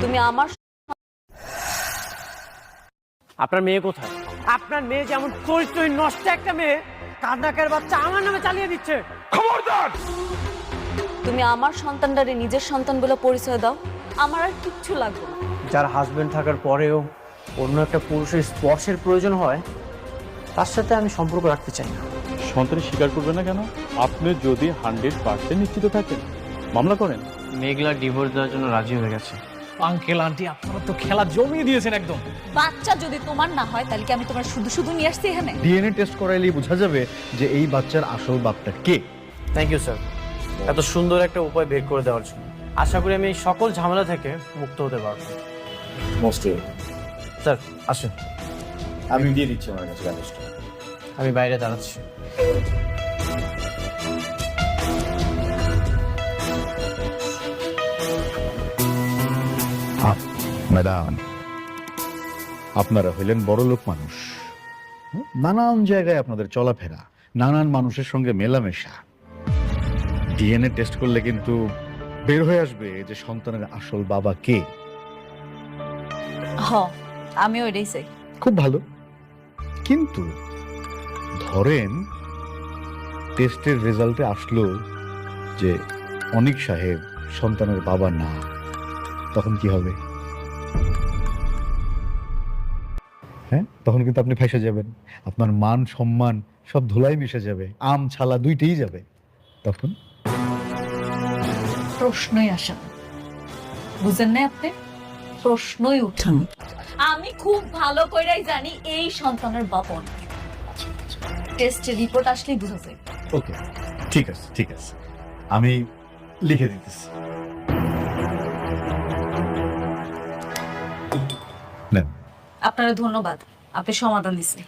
তুমি আমার আপনার মেয়ে কোথায়? আপনার মেয়ে যেমন চরিত্রহীন নষ্ট একটা মেয়ে, কান্নাকের বাচ্চা আমার নামে চালিয়ে দিচ্ছে। খবরদার! তুমি আমার সন্তানটারে নিজের সন্তান বলে পরিচয় দাও, আমার আর কিচ্ছু লাগবে না। যার হাজবেন্ড থাকার পরেও অন্য একটা পুরুষের স্পর্শের প্রয়োজন হয়, তার সাথে আমি সম্পর্ক রাখতে চাই না। সন্তান স্বীকার করবে না কেন? আপনি যদি 100% নিশ্চিত থাকেন, মামলা করেন। মেঘলা ডিভোর্স দেওয়ার জন্য রাজি হয়ে গেছে। আঙ্কেল আন্টি আপনারা তো খেলা জমিয়ে দিয়েছেন একদম। বাচ্চা যদি তোমার না হয় তাহলে কি আমি তোমার শুধু শুধু নিয়ে আসছি এখানে? ডিএনএ টেস্ট করাইলেই বোঝা যাবে যে এই বাচ্চার আসল বাপটা কে। থ্যাংক ইউ স্যার, এত সুন্দর একটা উপায় বের করে দেওয়ার জন্য। আশা করি আমি এই সকল ঝামেলা থেকে মুক্ত হতে পারবো। মোস্ট স্যার আসুন, আমি দিয়ে দিচ্ছি আমার কাছে কাগজটা। আমি বাইরে দাঁড়াচ্ছি। ম্যাডাম, আপনারা হইলেন বড়লোক মানুষ, নানান জায়গায় আপনাদের চলাফেরা, নানান মানুষের সঙ্গে মেলামেশা। ডিএনএ টেস্ট করলে কিন্তু বের হয়ে আসবে যে সন্তানের আসল বাবা কে। হ, আমি ওইটাই চাই। খুব ভালো, কিন্তু ধরেন টেস্টের রেজাল্টে আসলো যে অনিক সাহেব সন্তানের বাবা না, তখন কি হবে? হ্যাঁ, তখন কিন্তু আপনি ফাঁসে যাবেন, আপনার মান সম্মান সব ধুলাই মিশে যাবে, আম ছালা দুইটাই যাবে। তখন প্রশ্নই আসে না, বুঝেন না আপনি? প্রশ্নই উঠেন। আমি খুব ভালো কইরাই জানি এই সন্তানের বাবা অনেক। টেস্টের রিপোর্ট আসলেই বুঝা যায়। ওকে, ঠিক আছে ঠিক আছে, আমি লিখে দিতেছি। নেন। আপনারা ধন্যবাদ, আপনি সমাধান দিচ্ছেন।